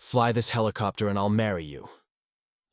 Fly this helicopter and I'll marry you."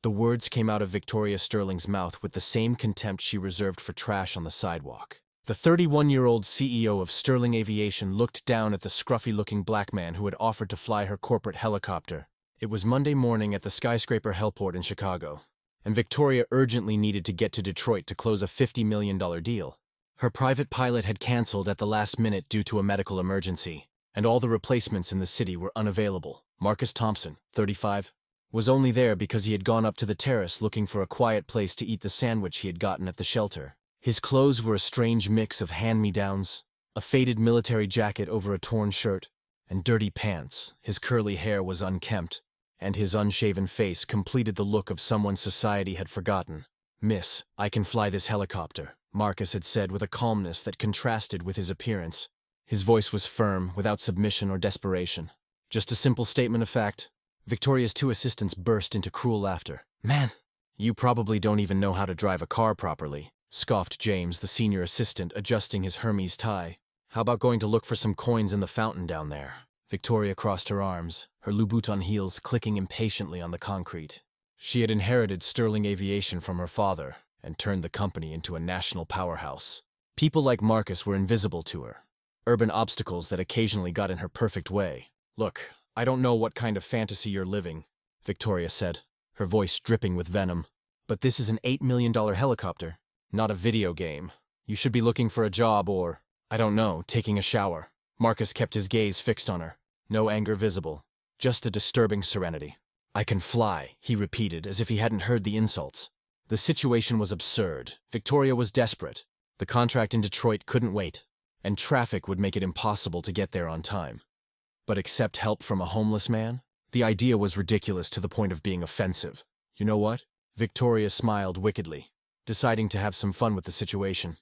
The words came out of Victoria Sterling's mouth with the same contempt she reserved for trash on the sidewalk. The 31-year-old CEO of Sterling Aviation looked down at the scruffy-looking black man who had offered to fly her corporate helicopter. It was Monday morning at the skyscraper heliport in Chicago, and Victoria urgently needed to get to Detroit to close a $50 million deal. Her private pilot had canceled at the last minute due to a medical emergency, and all the replacements in the city were unavailable. Marcus Thompson, 35, was only there because he had gone up to the terrace looking for a quiet place to eat the sandwich he had gotten at the shelter. His clothes were a strange mix of hand-me-downs, a faded military jacket over a torn shirt, and dirty pants. His curly hair was unkempt, and his unshaven face completed the look of someone society had forgotten. "Miss, I can fly this helicopter," Marcus had said with a calmness that contrasted with his appearance. His voice was firm, without submission or desperation. Just a simple statement of fact. Victoria's two assistants burst into cruel laughter. "Man, you probably don't even know how to drive a car properly," scoffed James, the senior assistant, adjusting his Hermes tie. "How about going to look for some coins in the fountain down there?" Victoria crossed her arms, her Louboutin heels clicking impatiently on the concrete. She had inherited Sterling Aviation from her father and turned the company into a national powerhouse. People like Marcus were invisible to her, urban obstacles that occasionally got in her perfect way. "Look, I don't know what kind of fantasy you're living," Victoria said, her voice dripping with venom, "but this is an $8 million helicopter, not a video game. You should be looking for a job or, I don't know, taking a shower." Marcus kept his gaze fixed on her, no anger visible, just a disturbing serenity. "I can fly," he repeated as if he hadn't heard the insults. The situation was absurd. Victoria was desperate. The contract in Detroit couldn't wait, and traffic would make it impossible to get there on time. But accept help from a homeless man? The idea was ridiculous to the point of being offensive. "You know what?" Victoria smiled wickedly, deciding to have some fun with the situation.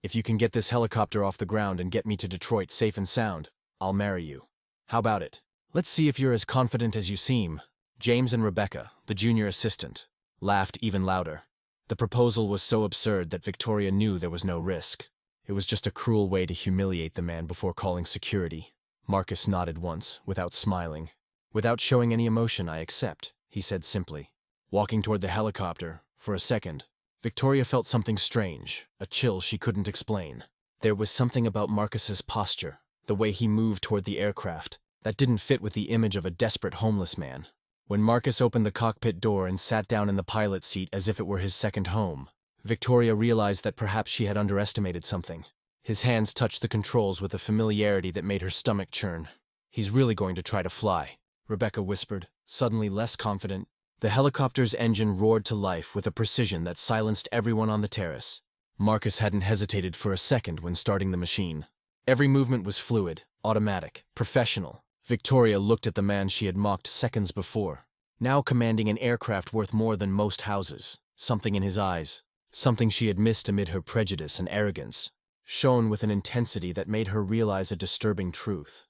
"If you can get this helicopter off the ground and get me to Detroit safe and sound, I'll marry you. How about it? Let's see if you're as confident as you seem." James and Rebecca, the junior assistant, laughed even louder. The proposal was so absurd that Victoria knew there was no risk. It was just a cruel way to humiliate the man before calling security. Marcus nodded once, without smiling. "Without showing any emotion, I accept," he said simply. Walking toward the helicopter, for a second, Victoria felt something strange, a chill she couldn't explain. There was something about Marcus's posture, the way he moved toward the aircraft, that didn't fit with the image of a desperate homeless man. When Marcus opened the cockpit door and sat down in the pilot seat as if it were his second home, Victoria realized that perhaps she had underestimated something. His hands touched the controls with a familiarity that made her stomach churn. "He's really going to try to fly," Rebecca whispered, suddenly less confident. The helicopter's engine roared to life with a precision that silenced everyone on the terrace. Marcus hadn't hesitated for a second when starting the machine. Every movement was fluid, automatic, professional. Victoria looked at the man she had mocked seconds before, now commanding an aircraft worth more than most houses. Something in his eyes, something she had missed amid her prejudice and arrogance, shone with an intensity that made her realize a disturbing truth.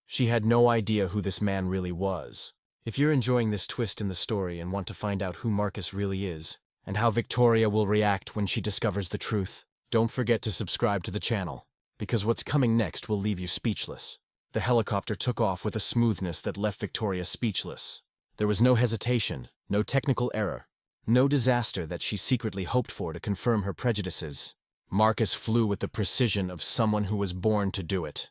She had no idea who this man really was. If you're enjoying this twist in the story and want to find out who Marcus really is, and how Victoria will react when she discovers the truth, don't forget to subscribe to the channel, because what's coming next will leave you speechless. The helicopter took off with a smoothness that left Victoria speechless. There was no hesitation, no technical error, no disaster that she secretly hoped for to confirm her prejudices. Marcus flew with the precision of someone who was born to do it.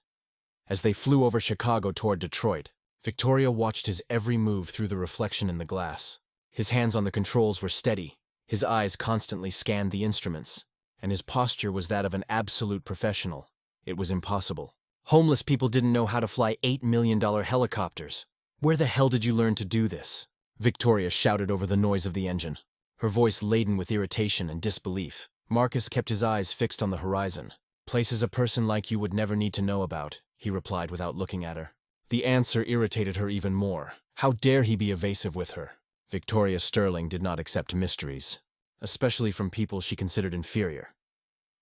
As they flew over Chicago toward Detroit, Victoria watched his every move through the reflection in the glass. His hands on the controls were steady, his eyes constantly scanned the instruments, and his posture was that of an absolute professional. It was impossible. Homeless people didn't know how to fly $8 million helicopters. "Where the hell did you learn to do this?" Victoria shouted over the noise of the engine, her voice laden with irritation and disbelief. Marcus kept his eyes fixed on the horizon. "Places a person like you would never need to know about," he replied without looking at her. The answer irritated her even more. How dare he be evasive with her? Victoria Sterling did not accept mysteries, especially from people she considered inferior.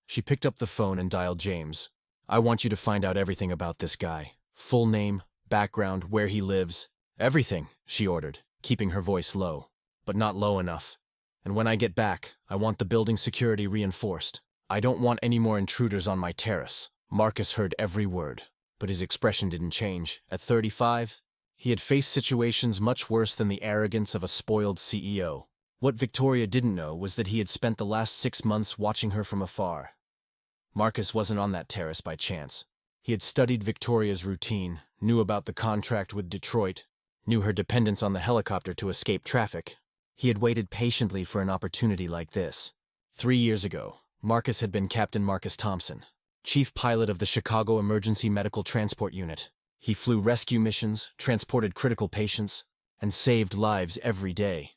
She picked up the phone and dialed James. "I want you to find out everything about this guy. Full name, background, where he lives. Everything," she ordered, keeping her voice low, but not low enough. "And when I get back, I want the building security reinforced. I don't want any more intruders on my terrace." Marcus heard every word, but his expression didn't change. At 35, He had faced situations much worse than the arrogance of a spoiled CEO. What Victoria didn't know was that he had spent the last 6 months watching her from afar. Marcus wasn't on that terrace by chance. He had studied Victoria's routine, knew about the contract with Detroit, knew her dependence on the helicopter to escape traffic. He had waited patiently for an opportunity like this. 3 years ago, Marcus had been Captain Marcus Thompson, chief pilot of the Chicago Emergency Medical Transport Unit. He flew rescue missions, transported critical patients, and saved lives every day.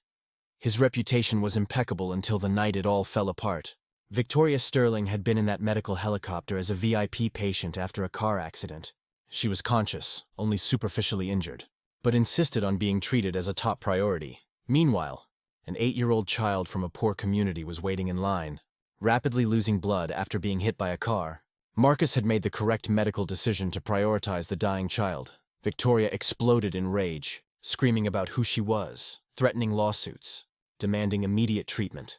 His reputation was impeccable until the night it all fell apart. Victoria Sterling had been in that medical helicopter as a VIP patient after a car accident. She was conscious, only superficially injured, but insisted on being treated as a top priority. Meanwhile, an 8-year-old child from a poor community was waiting in line, rapidly losing blood after being hit by a car. Marcus had made the correct medical decision to prioritize the dying child. Victoria exploded in rage, screaming about who she was, threatening lawsuits, demanding immediate treatment.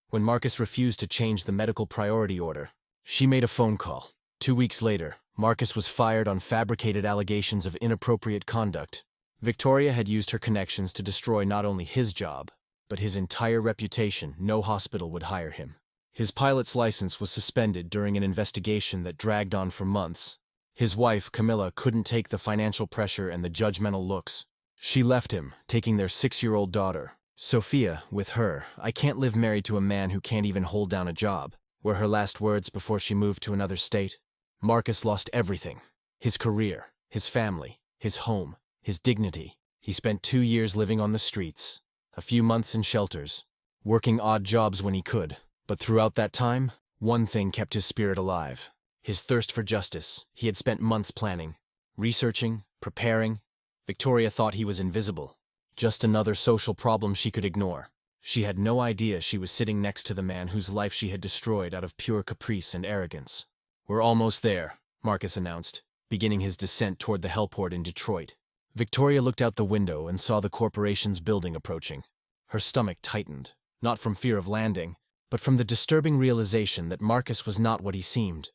When Marcus refused to change the medical priority order, she made a phone call. 2 weeks later, Marcus was fired on fabricated allegations of inappropriate conduct. Victoria had used her connections to destroy not only his job, but his entire reputation. No hospital would hire him. His pilot's license was suspended during an investigation that dragged on for months. His wife, Camilla, couldn't take the financial pressure and the judgmental looks. She left him, taking their 6-year-old daughter, Sophia, with her. "I can't live married to a man who can't even hold down a job," were her last words before she moved to another state. Marcus lost everything. His career, his family, his home, his dignity. He spent 2 years living on the streets, a few months in shelters, working odd jobs when he could. But throughout that time, one thing kept his spirit alive: his thirst for justice. He had spent months planning, researching, preparing. Victoria thought he was invisible, just another social problem she could ignore. She had no idea she was sitting next to the man whose life she had destroyed out of pure caprice and arrogance. "We're almost there," Marcus announced, beginning his descent toward the heliport in Detroit. Victoria looked out the window and saw the corporation's building approaching. Her stomach tightened, not from fear of landing, but from the disturbing realization that Marcus was not what he seemed.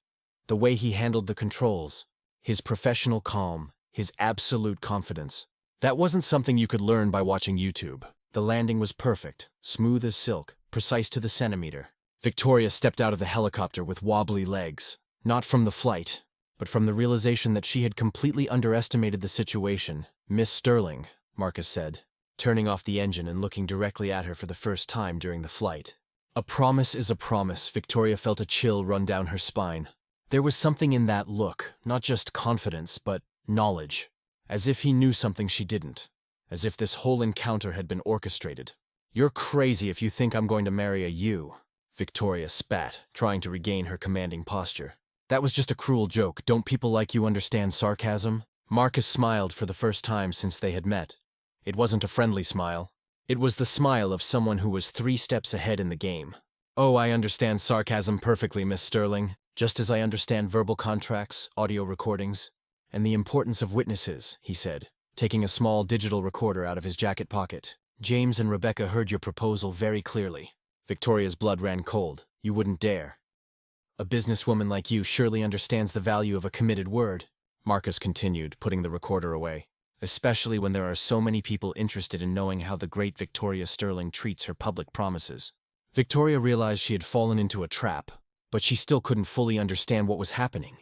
The way he handled the controls, his professional calm, his absolute confidence. That wasn't something you could learn by watching YouTube. The landing was perfect, smooth as silk, precise to the centimeter. Victoria stepped out of the helicopter with wobbly legs, not from the flight, but from the realization that she had completely underestimated the situation. "Miss Sterling," Marcus said, turning off the engine and looking directly at her for the first time during the flight. "A promise is a promise." Victoria felt a chill run down her spine. There was something in that look, not just confidence, but knowledge. As if he knew something she didn't. As if this whole encounter had been orchestrated. "You're crazy if you think I'm going to marry you," Victoria spat, trying to regain her commanding posture. "That was just a cruel joke. Don't people like you understand sarcasm?" Marcus smiled for the first time since they had met. It wasn't a friendly smile. It was the smile of someone who was 3 steps ahead in the game. "Oh, I understand sarcasm perfectly, Miss Sterling, just as I understand verbal contracts, audio recordings, and the importance of witnesses," he said, taking a small digital recorder out of his jacket pocket. "James and Rebecca heard your proposal very clearly." Victoria's blood ran cold. "You wouldn't dare." "A businesswoman like you surely understands the value of a committed word," Marcus continued, putting the recorder away. "Especially when there are so many people interested in knowing how the great Victoria Sterling treats her public promises." Victoria realized she had fallen into a trap, but she still couldn't fully understand what was happening.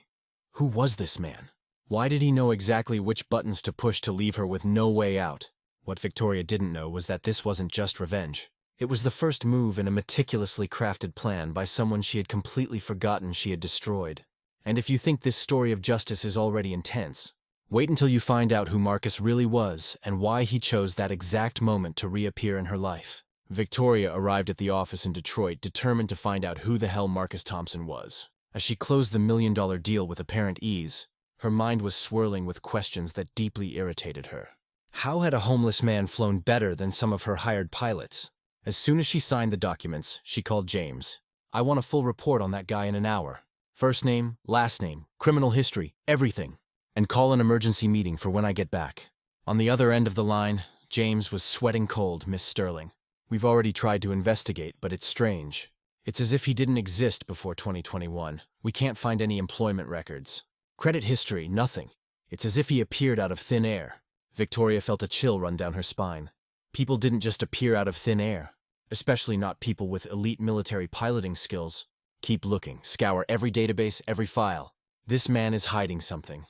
Who was this man? Why did he know exactly which buttons to push to leave her with no way out? What Victoria didn't know was that this wasn't just revenge. It was the first move in a meticulously crafted plan by someone she had completely forgotten she had destroyed. And if you think this story of justice is already intense, wait until you find out who Marcus really was and why he chose that exact moment to reappear in her life. Victoria arrived at the office in Detroit determined to find out who the hell Marcus Thompson was. As she closed the $1 million deal with apparent ease, her mind was swirling with questions that deeply irritated her. How had a homeless man flown better than some of her hired pilots? As soon as she signed the documents, she called James. "I want a full report on that guy in an hour. First name, last name, criminal history, everything. And call an emergency meeting for when I get back." On the other end of the line, James was sweating cold. "Miss Sterling, we've already tried to investigate, but it's strange. It's as if he didn't exist before 2021. We can't find any employment records. Credit history, nothing. It's as if he appeared out of thin air. Victoria felt a chill run down her spine. People didn't just appear out of thin air, especially not people with elite military piloting skills. Keep looking, scour every database, every file. This man is hiding something.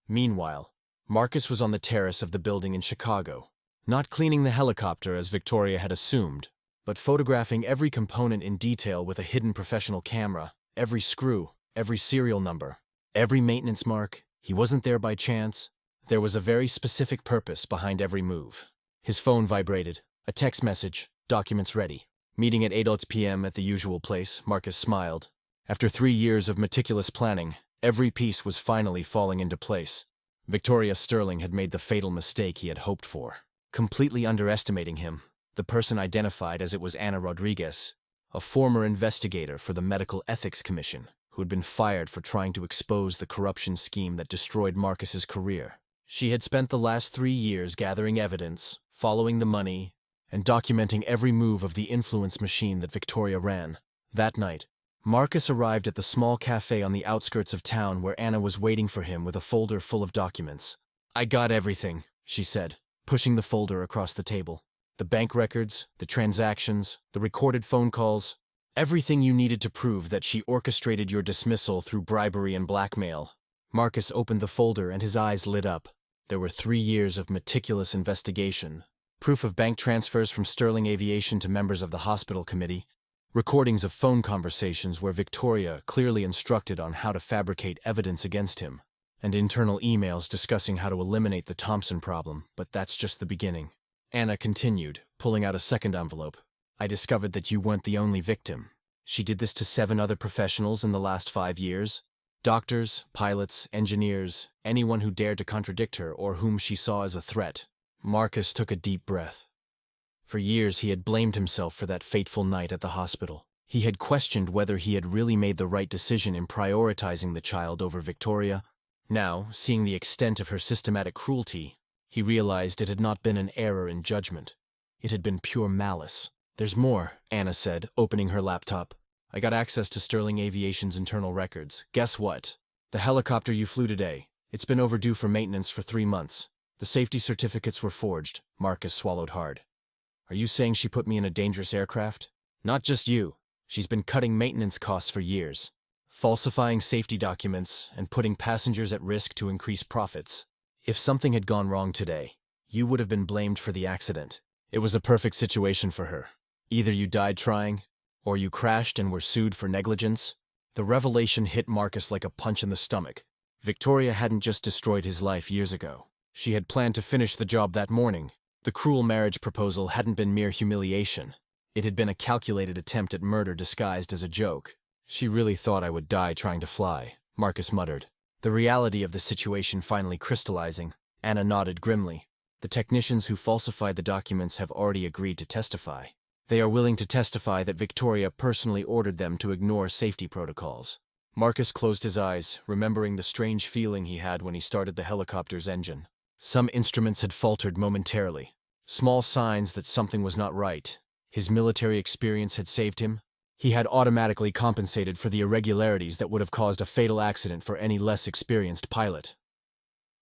Meanwhile, Marcus was on the terrace of the building in Chicago, not cleaning the helicopter as Victoria had assumed, but photographing every component in detail with a hidden professional camera, every screw, every serial number, every maintenance mark. He wasn't there by chance. There was a very specific purpose behind every move. His phone vibrated. A text message. Documents ready. Meeting at 8 p.m. at the usual place, Marcus smiled. After 3 years of meticulous planning, every piece was finally falling into place. Victoria Sterling had made the fatal mistake he had hoped for, completely underestimating him. The person identified as it was Ana Rodriguez, a former investigator for the Medical Ethics Commission, who had been fired for trying to expose the corruption scheme that destroyed Marcus's career. She had spent the last 3 years gathering evidence, following the money, and documenting every move of the influence machine that Victoria ran. That night, Marcus arrived at the small cafe on the outskirts of town where Anna was waiting for him with a folder full of documents. "I got everything," she said, pushing the folder across the table. "The bank records, the transactions, the recorded phone calls, everything you needed to prove that she orchestrated your dismissal through bribery and blackmail." Marcus opened the folder and his eyes lit up. There were 3 years of meticulous investigation, proof of bank transfers from Sterling Aviation to members of the hospital committee, recordings of phone conversations where Victoria clearly instructed on how to fabricate evidence against him, and internal emails discussing how to eliminate the Thompson problem. But that's just the beginning. Anna continued, pulling out a second envelope. "I discovered that you weren't the only victim. She did this to 7 other professionals in the last 5 years. Doctors, pilots, engineers, anyone who dared to contradict her or whom she saw as a threat." Marcus took a deep breath. For years he had blamed himself for that fateful night at the hospital. He had questioned whether he had really made the right decision in prioritizing the child over Victoria. Now, seeing the extent of her systematic cruelty, he realized it had not been an error in judgment. It had been pure malice. "There's more," Anna said, opening her laptop. "I got access to Sterling Aviation's internal records. Guess what? The helicopter you flew today, it's been overdue for maintenance for 3 months. The safety certificates were forged." Marcus swallowed hard. "Are you saying she put me in a dangerous aircraft?" "Not just you. She's been cutting maintenance costs for years, falsifying safety documents, and putting passengers at risk to increase profits. If something had gone wrong today, you would have been blamed for the accident. It was a perfect situation for her. Either you died trying, or you crashed and were sued for negligence." The revelation hit Marcus like a punch in the stomach. Victoria hadn't just destroyed his life years ago. She had planned to finish the job that morning. The cruel marriage proposal hadn't been mere humiliation. It had been a calculated attempt at murder disguised as a joke. "She really thought I would die trying to fly," Marcus muttered. The reality of the situation finally crystallizing, Anna nodded grimly. "The technicians who falsified the documents have already agreed to testify. They are willing to testify that Victoria personally ordered them to ignore safety protocols." Marcus closed his eyes, remembering the strange feeling he had when he started the helicopter's engine. Some instruments had faltered momentarily, small signs that something was not right. His military experience had saved him. He had automatically compensated for the irregularities that would have caused a fatal accident for any less experienced pilot.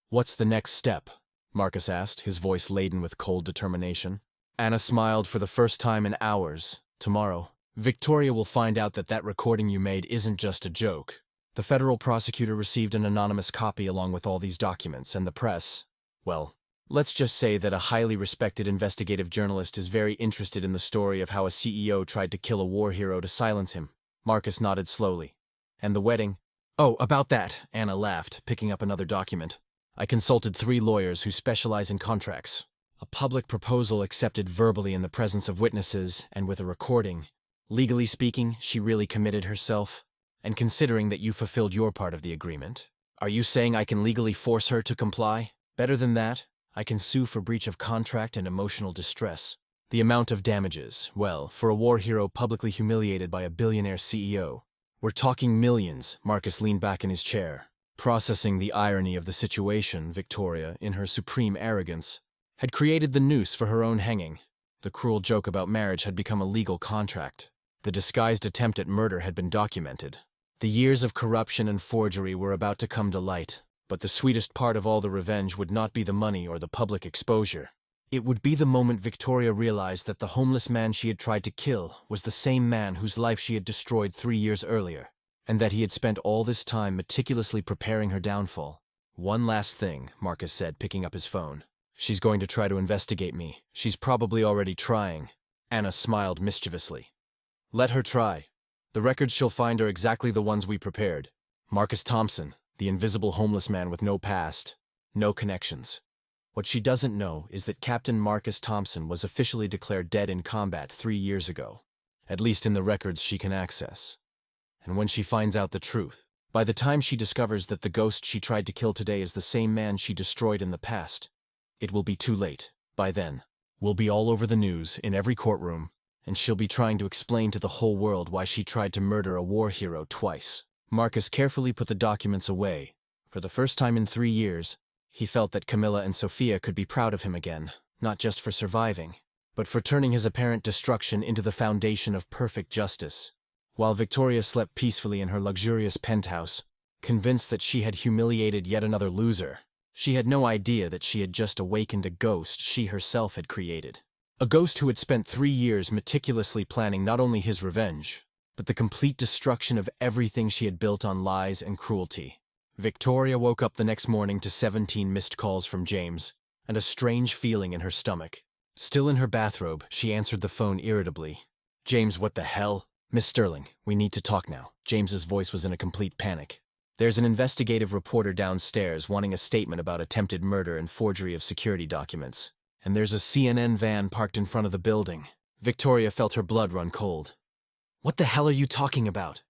"What's the next step?" Marcus asked, his voice laden with cold determination. Anna smiled for the first time in hours. "Tomorrow, Victoria will find out that that recording you made isn't just a joke. The federal prosecutor received an anonymous copy along with all these documents, and the press, well, let's just say that a highly respected investigative journalist is very interested in the story of how a CEO tried to kill a war hero to silence him." Marcus nodded slowly. "And the wedding?" "Oh, about that," Anna laughed, picking up another document. "I consulted 3 lawyers who specialize in contracts. A public proposal accepted verbally in the presence of witnesses and with a recording. Legally speaking, she really committed herself. And considering that you fulfilled your part of the agreement, are you saying I can legally force her to comply? Better than that, I can sue for breach of contract and emotional distress. The amount of damages, well, for a war hero publicly humiliated by a billionaire CEO, we're talking millions." Marcus leaned back in his chair, processing the irony of the situation. Victoria, in her supreme arrogance, had created the noose for her own hanging. The cruel joke about marriage had become a legal contract. The disguised attempt at murder had been documented. The years of corruption and forgery were about to come to light. But the sweetest part of all the revenge would not be the money or the public exposure. It would be the moment Victoria realized that the homeless man she had tried to kill was the same man whose life she had destroyed 3 years earlier, and that he had spent all this time meticulously preparing her downfall. "One last thing," Marcus said, picking up his phone. "She's going to try to investigate me. She's probably already trying." Anna smiled mischievously. "Let her try. The records she'll find are exactly the ones we prepared. Marcus Thompson, the invisible homeless man with no past, no connections. What she doesn't know is that Captain Marcus Thompson was officially declared dead in combat 3 years ago, at least in the records she can access. And when she finds out the truth, by the time she discovers that the ghost she tried to kill today is the same man she destroyed in the past, it will be too late. By then, we'll be all over the news, in every courtroom, and she'll be trying to explain to the whole world why she tried to murder a war hero twice." Marcus carefully put the documents away. For the first time in 3 years, he felt that Camilla and Sophia could be proud of him again, not just for surviving, but for turning his apparent destruction into the foundation of perfect justice. While Victoria slept peacefully in her luxurious penthouse, convinced that she had humiliated yet another loser, she had no idea that she had just awakened a ghost she herself had created. A ghost who had spent 3 years meticulously planning not only his revenge, but the complete destruction of everything she had built on lies and cruelty. Victoria woke up the next morning to 17 missed calls from James, and a strange feeling in her stomach. Still in her bathrobe, she answered the phone irritably. "James, what the hell?" "Miss Sterling, we need to talk now." James's voice was in a complete panic. "There's an investigative reporter downstairs wanting a statement about attempted murder and forgery of security documents. And there's a CNN van parked in front of the building." Victoria felt her blood run cold. "What the hell are you talking about?"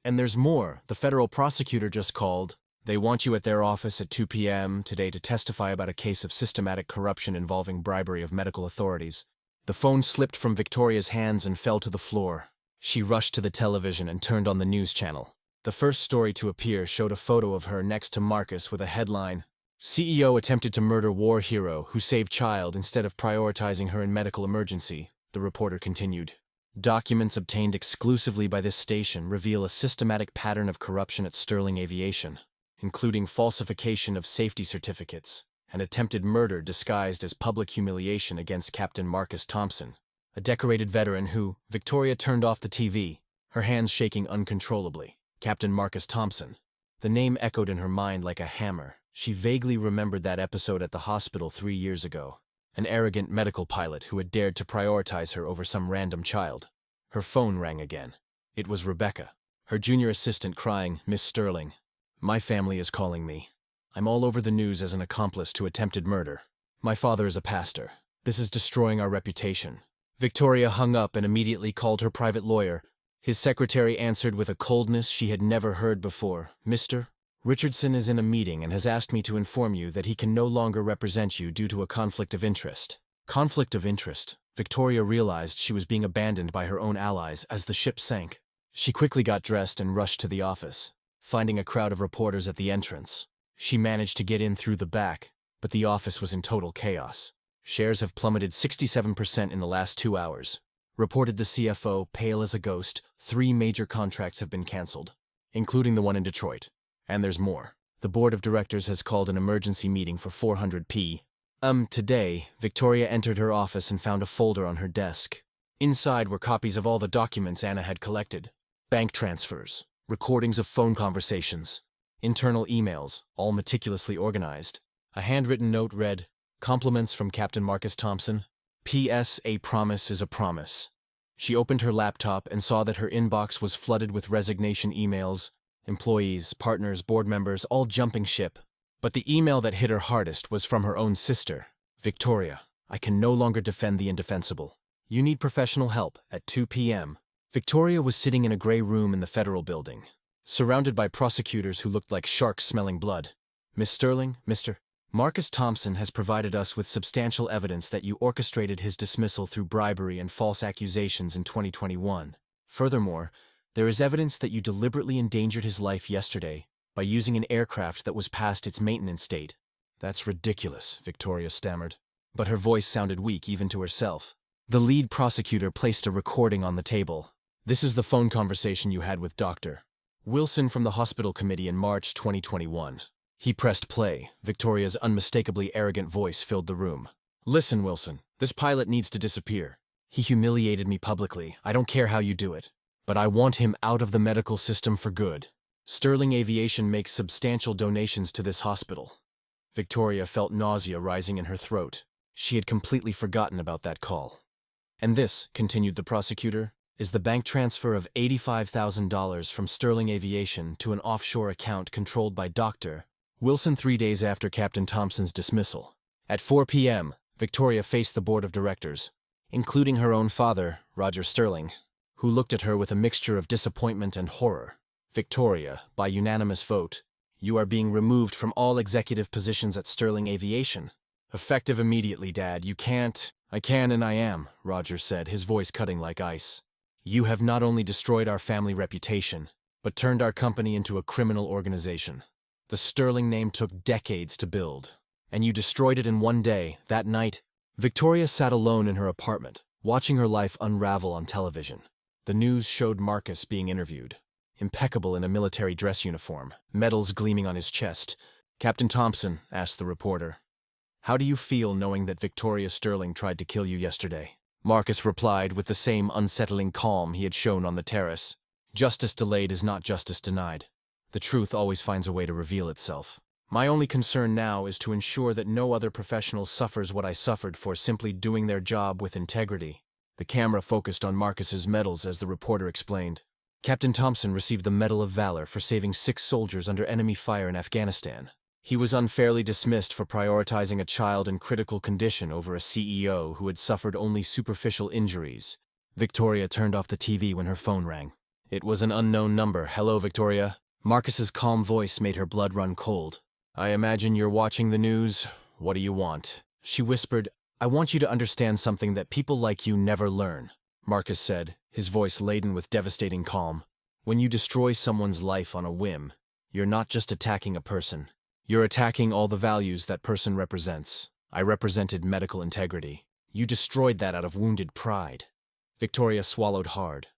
"And there's more. The federal prosecutor just called. They want you at their office at 2 p.m. today to testify about a case of systematic corruption involving bribery of medical authorities." The phone slipped from Victoria's hands and fell to the floor. She rushed to the television and turned on the news channel. The first story to appear showed a photo of her next to Marcus with a headline, "CEO attempted to murder war hero who saved child instead of prioritizing her in medical emergency," the reporter continued. "Documents obtained exclusively by this station reveal a systematic pattern of corruption at Sterling Aviation, including falsification of safety certificates and attempted murder disguised as public humiliation against Captain Marcus Thompson, a decorated veteran who." Victoria turned off the TV, her hands shaking uncontrollably. Captain Marcus Thompson. The name echoed in her mind like a hammer. She vaguely remembered that episode at the hospital 3 years ago. An arrogant medical pilot who had dared to prioritize her over some random child. Her phone rang again. It was Rebecca, her junior assistant, crying, "Miss Sterling, my family is calling me. I'm all over the news as an accomplice to attempted murder. My father is a pastor. This is destroying our reputation." Victoria hung up and immediately called her private lawyer. His secretary answered with a coldness she had never heard before. "Mr. Richardson is in a meeting and has asked me to inform you that he can no longer represent you due to a conflict of interest." Conflict of interest. Victoria realized she was being abandoned by her own allies as the ship sank. She quickly got dressed and rushed to the office, finding a crowd of reporters at the entrance. She managed to get in through the back, but the office was in total chaos. "Shares have plummeted 67% in the last 2 hours," reported the CFO, pale as a ghost. 3 major contracts have been canceled, including the one in Detroit. And there's more. The board of directors has called an emergency meeting for 400 p.m. Today, Victoria entered her office and found a folder on her desk. Inside were copies of all the documents Anna had collected. Bank transfers, recordings of phone conversations, internal emails, all meticulously organized. A handwritten note read, "Compliments from Captain Marcus Thompson. P.S. A promise is a promise." She opened her laptop and saw that her inbox was flooded with resignation emails. Employees, partners, board members, all jumping ship. But the email that hit her hardest was from her own sister. "Victoria, I can no longer defend the indefensible. You need professional help at 2 p.m. Victoria was sitting in a gray room in the federal building, surrounded by prosecutors who looked like sharks smelling blood. "Miss Sterling, Mr. Marcus Thompson has provided us with substantial evidence that you orchestrated his dismissal through bribery and false accusations in 2021. Furthermore, there is evidence that you deliberately endangered his life yesterday by using an aircraft that was past its maintenance date." "That's ridiculous," Victoria stammered. But her voice sounded weak even to herself. The lead prosecutor placed a recording on the table. "This is the phone conversation you had with Dr. Wilson from the hospital committee in March 2021. He pressed play. Victoria's unmistakably arrogant voice filled the room. Listen, Wilson, this pilot needs to disappear. He humiliated me publicly. I don't care how you do it. But I want him out of the medical system for good. Sterling Aviation makes substantial donations to this hospital. Victoria felt nausea rising in her throat. She had completely forgotten about that call. And this, continued the prosecutor, is the bank transfer of $85,000 from Sterling Aviation to an offshore account controlled by Dr. Wilson 3 days after Captain Thompson's dismissal. At 4 p.m., Victoria faced the board of directors, including her own father, Roger Sterling, who looked at her with a mixture of disappointment and horror. Victoria, by unanimous vote, you are being removed from all executive positions at Sterling Aviation. Effective immediately, Dad. You can't. I can and I am, Roger said, his voice cutting like ice. You have not only destroyed our family reputation, but turned our company into a criminal organization. The Sterling name took decades to build, and you destroyed it in one day. That night, Victoria sat alone in her apartment, watching her life unravel on television. The news showed Marcus being interviewed, impeccable in a military dress uniform, medals gleaming on his chest. Captain Thompson, asked the reporter, how do you feel knowing that Victoria Sterling tried to kill you yesterday? Marcus replied with the same unsettling calm he had shown on the terrace. Justice delayed is not justice denied. The truth always finds a way to reveal itself. My only concern now is to ensure that no other professional suffers what I suffered for simply doing their job with integrity. The camera focused on Marcus's medals as the reporter explained. Captain Thompson received the Medal of Valor for saving 6 soldiers under enemy fire in Afghanistan. He was unfairly dismissed for prioritizing a child in critical condition over a CEO who had suffered only superficial injuries. Victoria turned off the TV when her phone rang. It was an unknown number. Hello, Victoria. Marcus's calm voice made her blood run cold. I imagine you're watching the news. What do you want? She whispered, I want you to understand something that people like you never learn. Marcus said, his voice laden with devastating calm. When you destroy someone's life on a whim, you're not just attacking a person. You're attacking all the values that person represents. I represented medical integrity. You destroyed that out of wounded pride. Victoria swallowed hard.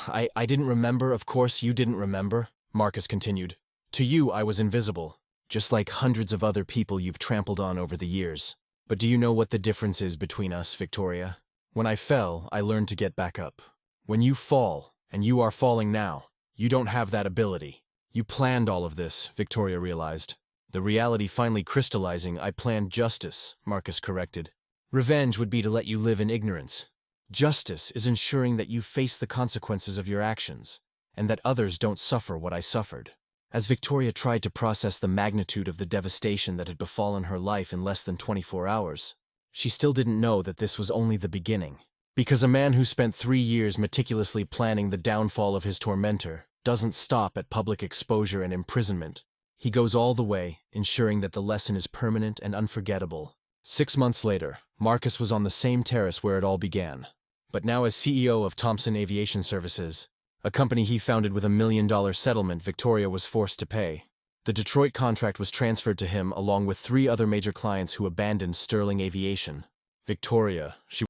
I didn't remember. Of course you didn't remember, Marcus continued. To you, I was invisible, just like hundreds of other people you've trampled on over the years. But do you know what the difference is between us, Victoria? When I fell, I learned to get back up. When you fall, and you are falling now, you don't have that ability. You planned all of this, Victoria realized. The reality finally crystallizing. I planned justice, Marcus corrected. Revenge would be to let you live in ignorance. Justice is ensuring that you face the consequences of your actions, and that others don't suffer what I suffered. As Victoria tried to process the magnitude of the devastation that had befallen her life in less than 24 hours, she still didn't know that this was only the beginning. Because a man who spent 3 years meticulously planning the downfall of his tormentor doesn't stop at public exposure and imprisonment. He goes all the way, ensuring that the lesson is permanent and unforgettable. 6 months later, Marcus was on the same terrace where it all began. But now as CEO of Thompson Aviation Services, a company he founded with $1 million settlement Victoria was forced to pay. The Detroit contract was transferred to him along with 3 other major clients who abandoned Sterling Aviation. Victoria, she